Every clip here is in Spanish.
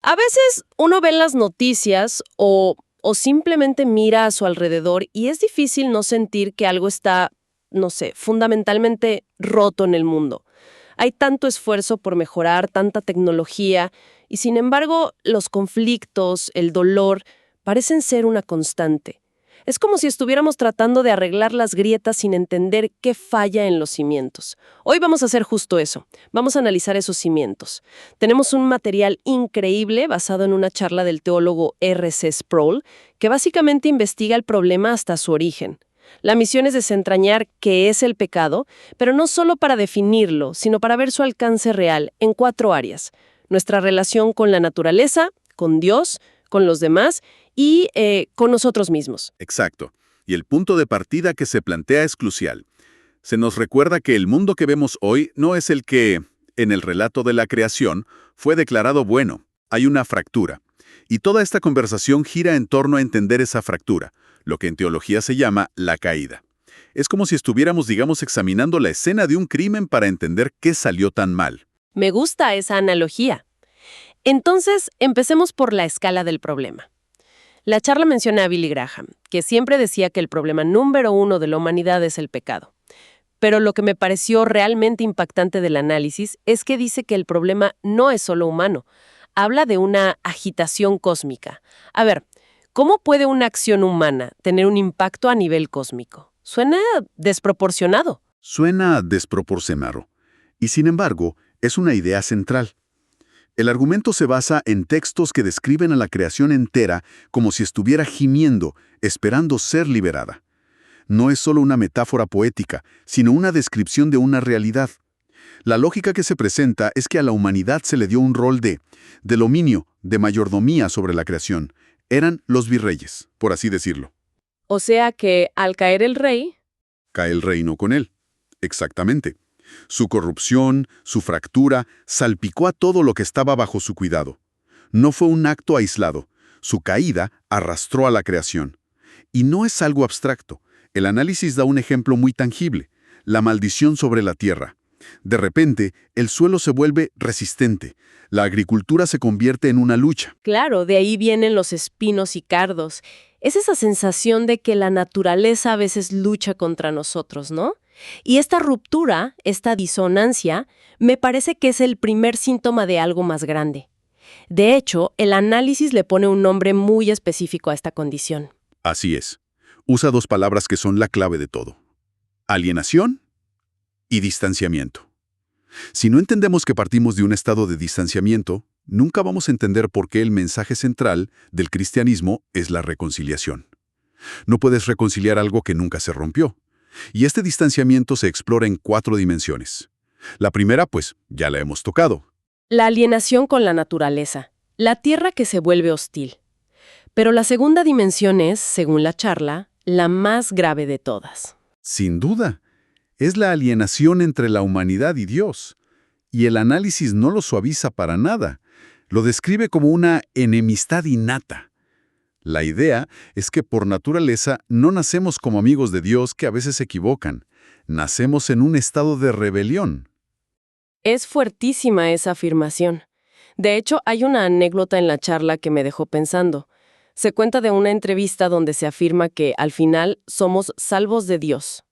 A veces uno ve en las noticias o simplemente mira a su alrededor y es difícil no sentir que algo está, no sé, fundamentalmente roto en el mundo. Hay tanto esfuerzo por mejorar, tanta tecnología, y sin embargo los conflictos, el dolor, parecen ser una constante. Es como si estuviéramos tratando de arreglar las grietas sin entender qué falla en los cimientos. Hoy vamos a hacer justo eso. Vamos a analizar esos cimientos. Tenemos un material increíble basado en una charla del teólogo R.C. Sproul, que básicamente investiga el problema hasta su origen. La misión es desentrañar qué es el pecado, pero no solo para definirlo, sino para ver su alcance real en 4 áreas. Nuestra relación con la naturaleza, con Dios, con los demás y con nosotros mismos. Exacto. Y el punto de partida que se plantea es crucial. Se nos recuerda que el mundo que vemos hoy no es el que, en el relato de la creación, fue declarado bueno. Hay una fractura. Y toda esta conversación gira en torno a entender esa fractura, lo que en teología se llama la caída. Es como si estuviéramos, digamos, examinando la escena de un crimen para entender qué salió tan mal. Me gusta esa analogía. Entonces, empecemos por la escala del problema. La charla menciona a Billy Graham, que siempre decía que el problema número 1 de la humanidad es el pecado. Pero lo que me pareció realmente impactante del análisis es que dice que el problema no es solo humano. Habla de una agitación cósmica. A ver, ¿cómo puede una acción humana tener un impacto a nivel cósmico? Suena desproporcionado. Suena desproporcionado. Y sin embargo, es una idea central. El argumento se basa en textos que describen a la creación entera como si estuviera gimiendo, esperando ser liberada. No es solo una metáfora poética, sino una descripción de una realidad. La lógica que se presenta es que a la humanidad se le dio un rol de dominio, de mayordomía sobre la creación. Eran los virreyes, por así decirlo. O sea que, al caer el rey... Cae el reino con él. Exactamente. Su corrupción, su fractura, salpicó a todo lo que estaba bajo su cuidado. No fue un acto aislado. Su caída arrastró a la creación. Y no es algo abstracto. El análisis da un ejemplo muy tangible: la maldición sobre la tierra. De repente, el suelo se vuelve resistente. La agricultura se convierte en una lucha. Claro, de ahí vienen los espinos y cardos. Es esa sensación de que la naturaleza a veces lucha contra nosotros, ¿no? Y esta ruptura, esta disonancia, me parece que es el primer síntoma de algo más grande. De hecho, el análisis le pone un nombre muy específico a esta condición. Así es. Usa 2 palabras que son la clave de todo: alienación y distanciamiento. Si no entendemos que partimos de un estado de distanciamiento, nunca vamos a entender por qué el mensaje central del cristianismo es la reconciliación. No puedes reconciliar algo que nunca se rompió. Y este distanciamiento se explora en 4 dimensiones. La primera, pues, ya la hemos tocado. La alienación con la naturaleza, la tierra que se vuelve hostil. Pero la segunda dimensión es, según la charla, la más grave de todas. Sin duda, es la alienación entre la humanidad y Dios. Y el análisis no lo suaviza para nada. Lo describe como una enemistad innata. La idea es que por naturaleza no nacemos como amigos de Dios que a veces se equivocan. Nacemos en un estado de rebelión. Es fuertísima esa afirmación. De hecho, hay una anécdota en la charla que me dejó pensando. Se cuenta de una entrevista donde se afirma que, al final, somos salvos de Dios.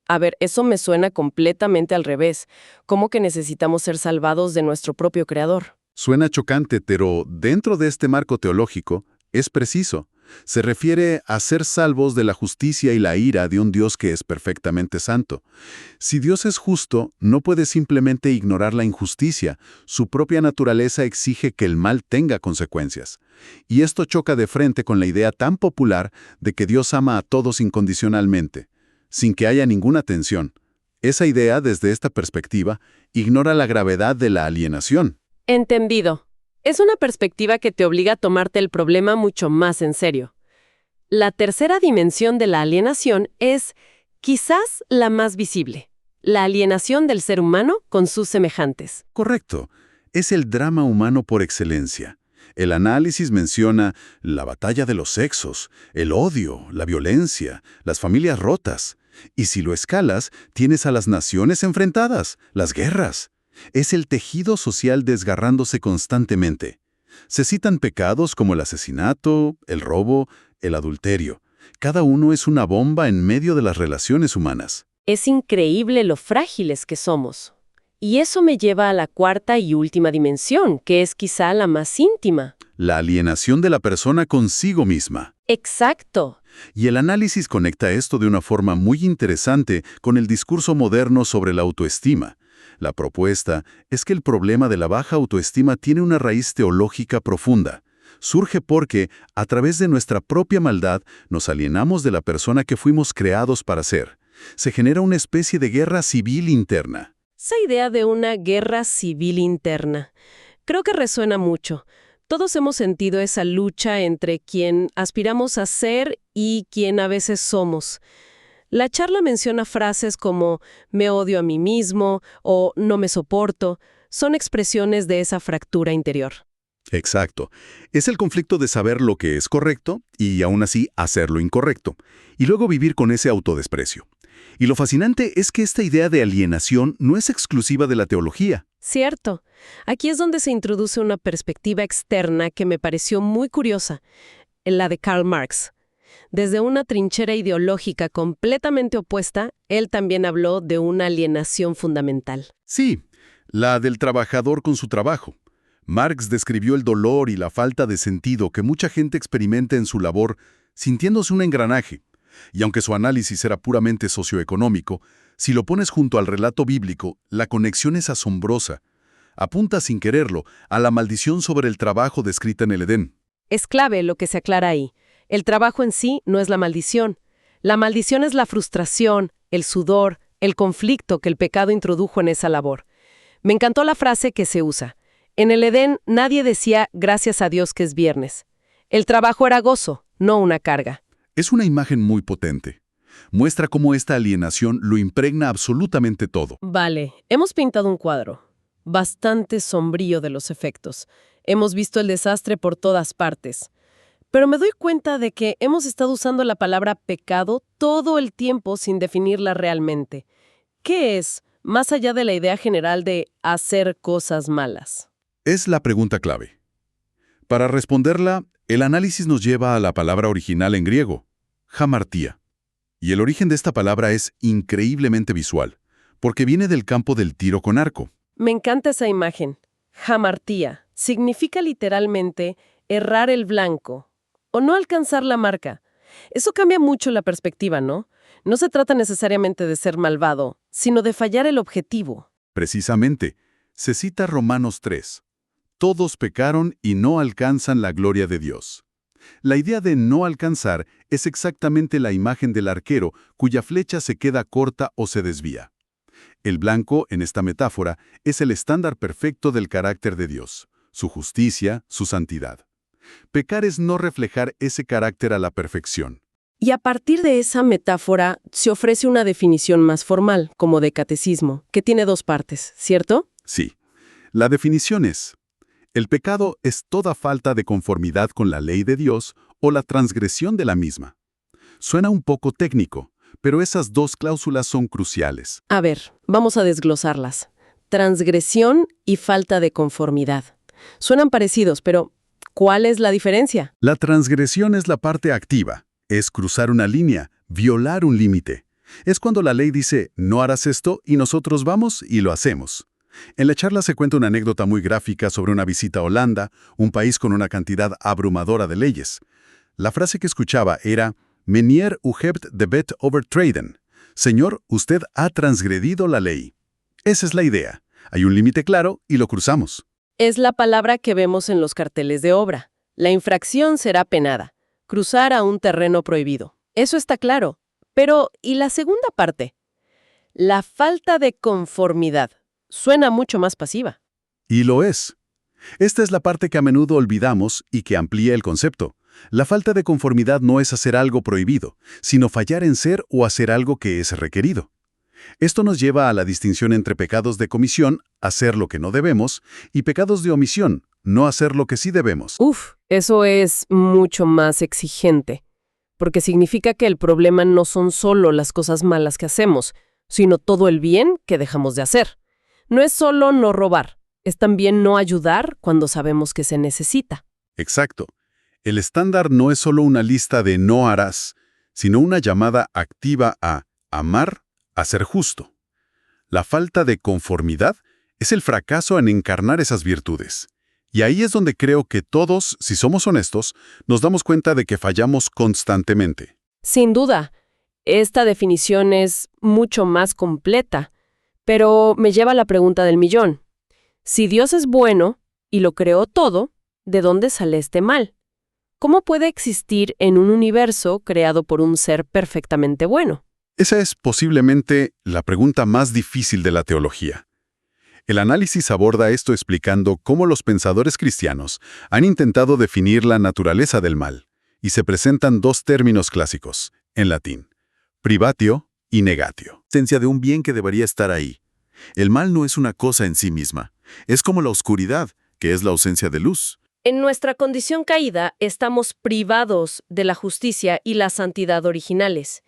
A ver, eso me suena completamente al revés. ¿Cómo que necesitamos ser salvados de nuestro propio Creador? Suena chocante, pero dentro de este marco teológico, es preciso. Se refiere a ser salvos de la justicia y la ira de un Dios que es perfectamente santo. Si Dios es justo, no puede simplemente ignorar la injusticia. Su propia naturaleza exige que el mal tenga consecuencias. Y esto choca de frente con la idea tan popular de que Dios ama a todos incondicionalmente, sin que haya ninguna tensión. Esa idea, desde esta perspectiva, ignora la gravedad de la alienación. Entendido. Es una perspectiva que te obliga a tomarte el problema mucho más en serio. La tercera dimensión de la alienación es, quizás, la más visible: la alienación del ser humano con sus semejantes. Correcto. Es el drama humano por excelencia. El análisis menciona la batalla de los sexos, el odio, la violencia, las familias rotas. Y si lo escalas, tienes a las naciones enfrentadas, las guerras. Es el tejido social desgarrándose constantemente. Se citan pecados como el asesinato, el robo, el adulterio. Cada uno es una bomba en medio de las relaciones humanas. Es increíble lo frágiles que somos. Y eso me lleva a la cuarta y última dimensión, que es quizá la más íntima. La alienación de la persona consigo misma. Exacto. Y el análisis conecta esto de una forma muy interesante con el discurso moderno sobre la autoestima. La propuesta es que el problema de la baja autoestima tiene una raíz teológica profunda. Surge porque, a través de nuestra propia maldad, nos alienamos de la persona que fuimos creados para ser. Se genera una especie de guerra civil interna. Esa idea de una guerra civil interna, creo que resuena mucho. Todos hemos sentido esa lucha entre quien aspiramos a ser y quien a veces somos. La charla menciona frases como «me odio a mí mismo» o «no me soporto». Son expresiones de esa fractura interior. Exacto. Es el conflicto de saber lo que es correcto y aún así hacer lo incorrecto, y luego vivir con ese autodesprecio. Y lo fascinante es que esta idea de alienación no es exclusiva de la teología. Cierto. Aquí es donde se introduce una perspectiva externa que me pareció muy curiosa, la de Karl Marx. Desde una trinchera ideológica completamente opuesta, él también habló de una alienación fundamental. Sí, la del trabajador con su trabajo. Marx describió el dolor y la falta de sentido que mucha gente experimenta en su labor, sintiéndose un engranaje. Y aunque su análisis era puramente socioeconómico, si lo pones junto al relato bíblico, la conexión es asombrosa. Apunta sin quererlo a la maldición sobre el trabajo descrita en el Edén. Es clave lo que se aclara ahí. El trabajo en sí no es la maldición. La maldición es la frustración, el sudor, el conflicto que el pecado introdujo en esa labor. Me encantó la frase que se usa. En el Edén nadie decía gracias a Dios que es viernes. El trabajo era gozo, no una carga. Es una imagen muy potente. Muestra cómo esta alienación lo impregna absolutamente todo. Vale, hemos pintado un cuadro bastante sombrío de los efectos. Hemos visto el desastre por todas partes. Pero me doy cuenta de que hemos estado usando la palabra pecado todo el tiempo sin definirla realmente. ¿Qué es, más allá de la idea general de hacer cosas malas? Es la pregunta clave. Para responderla, el análisis nos lleva a la palabra original en griego, hamartía. Y el origen de esta palabra es increíblemente visual, porque viene del campo del tiro con arco. Me encanta esa imagen. Hamartía significa literalmente errar el blanco o no alcanzar la marca. Eso cambia mucho la perspectiva, ¿no? No se trata necesariamente de ser malvado, sino de fallar el objetivo. Precisamente, se cita Romanos 3. Todos pecaron y no alcanzan la gloria de Dios. La idea de no alcanzar es exactamente la imagen del arquero cuya flecha se queda corta o se desvía. El blanco, en esta metáfora, es el estándar perfecto del carácter de Dios, su justicia, su santidad. Pecar es no reflejar ese carácter a la perfección. Y a partir de esa metáfora se ofrece una definición más formal, como de catecismo, que tiene dos partes, ¿cierto? Sí. La definición es: el pecado es toda falta de conformidad con la ley de Dios o la transgresión de la misma. Suena un poco técnico, pero esas dos cláusulas son cruciales. A ver, vamos a desglosarlas. Transgresión y falta de conformidad. Suenan parecidos, pero ¿cuál es la diferencia? La transgresión es la parte activa. Es cruzar una línea, violar un límite. Es cuando la ley dice, no harás esto, y nosotros vamos y lo hacemos. En la charla se cuenta una anécdota muy gráfica sobre una visita a Holanda, un país con una cantidad abrumadora de leyes. La frase que escuchaba era, Meneer, u hebt de wet overtreden. Señor, usted ha transgredido la ley. Esa es la idea. Hay un límite claro y lo cruzamos. Es la palabra que vemos en los carteles de obra. La infracción será penada. Cruzar a un terreno prohibido. Eso está claro. Pero, ¿y la segunda parte? La falta de conformidad. Suena mucho más pasiva. Y lo es. Esta es la parte que a menudo olvidamos y que amplía el concepto. La falta de conformidad no es hacer algo prohibido, sino fallar en ser o hacer algo que es requerido. Esto nos lleva a la distinción entre pecados de comisión, hacer lo que no debemos, y pecados de omisión, no hacer lo que sí debemos. Eso es mucho más exigente, porque significa que el problema no son solo las cosas malas que hacemos, sino todo el bien que dejamos de hacer. No es solo no robar, Es también no ayudar cuando sabemos que se necesita. Exacto. El estándar no es solo una lista de no harás, sino una llamada activa a amar, a ser justo. La falta de conformidad es el fracaso en encarnar esas virtudes. Y ahí es donde creo que todos, si somos honestos, nos damos cuenta de que fallamos constantemente. Sin duda, esta definición es mucho más completa, pero me lleva a la pregunta del millón. Si Dios es bueno y lo creó todo, ¿de dónde sale este mal? ¿Cómo puede existir en un universo creado por un ser perfectamente bueno? Esa es posiblemente la pregunta más difícil de la teología. El análisis aborda esto explicando cómo los pensadores cristianos han intentado definir la naturaleza del mal, y se presentan dos términos clásicos, en latín, privatio y negatio. Esencia de un bien que debería estar ahí. El mal no es una cosa en sí misma, es como la oscuridad, que es la ausencia de luz. En nuestra condición caída estamos privados de la justicia y la santidad originales.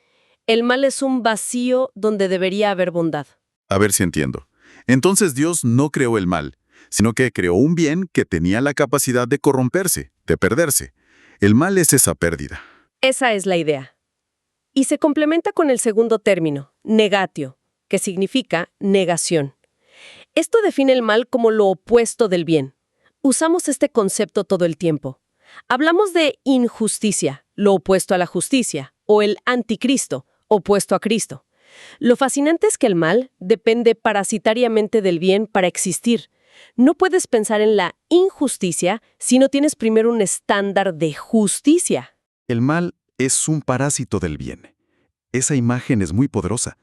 El mal es un vacío donde debería haber bondad. A ver si entiendo. Entonces Dios no creó el mal, sino que creó un bien que tenía la capacidad de corromperse, de perderse. El mal es esa pérdida. Esa es la idea. Y se complementa con el segundo término, negatio, que significa negación. Esto define el mal como lo opuesto del bien. Usamos este concepto todo el tiempo. Hablamos de injusticia, lo opuesto a la justicia, o el anticristo, opuesto a Cristo. Lo fascinante es que el mal depende parasitariamente del bien para existir. No puedes pensar en la injusticia si no tienes primero un estándar de justicia. El mal es un parásito del bien. Esa imagen es muy poderosa.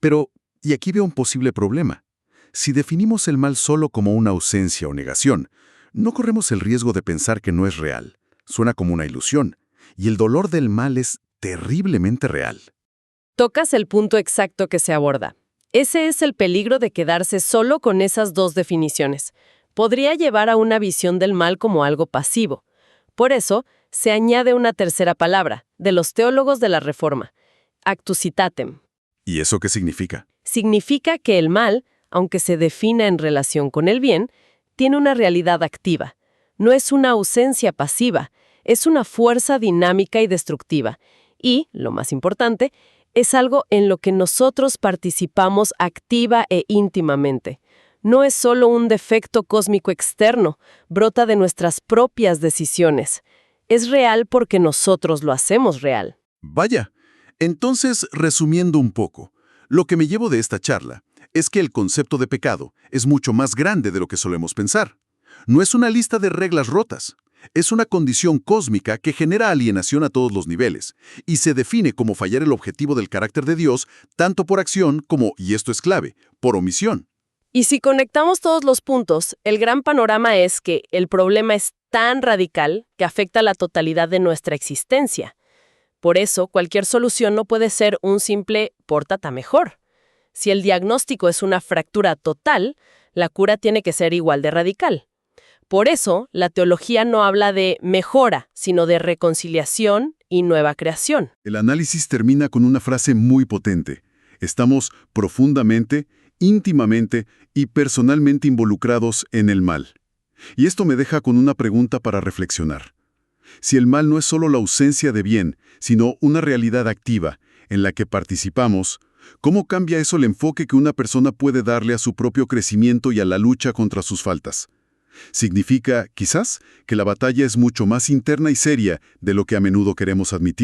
Pero, y aquí veo un posible problema. Si definimos el mal solo como una ausencia o negación, no corremos el riesgo de pensar que no es real. Suena como una ilusión. Y el dolor del mal es terriblemente real. Tocas el punto exacto que se aborda. Ese es el peligro de quedarse solo con esas dos definiciones. Podría llevar a una visión del mal como algo pasivo. Por eso, se añade una tercera palabra, de los teólogos de la Reforma, actusitatem. ¿Y eso qué significa? Significa que el mal, aunque se defina en relación con el bien, tiene una realidad activa. No es una ausencia pasiva, es una fuerza dinámica y destructiva. Y, lo más importante, es algo en lo que nosotros participamos activa e íntimamente. No es solo un defecto cósmico externo, brota de nuestras propias decisiones. Es real porque nosotros lo hacemos real. Vaya. Entonces, resumiendo un poco, lo que me llevo de esta charla es que el concepto de pecado es mucho más grande de lo que solemos pensar. No es una lista de reglas rotas. Es una condición cósmica que genera alienación a todos los niveles y se define como fallar el objetivo del carácter de Dios tanto por acción como, y esto es clave, por omisión. Y si conectamos todos los puntos, el gran panorama es que el problema es tan radical que afecta la totalidad de nuestra existencia. Por eso, cualquier solución no puede ser un simple «pórtate mejor». Si el diagnóstico es una fractura total, la cura tiene que ser igual de radical. Por eso, la teología no habla de mejora, sino de reconciliación y nueva creación. El análisis termina con una frase muy potente. Estamos profundamente, íntimamente y personalmente involucrados en el mal. Y esto me deja con una pregunta para reflexionar. Si el mal no es solo la ausencia de bien, sino una realidad activa en la que participamos, ¿cómo cambia eso el enfoque que una persona puede darle a su propio crecimiento y a la lucha contra sus faltas? Significa, quizás, que la batalla es mucho más interna y seria de lo que a menudo queremos admitir.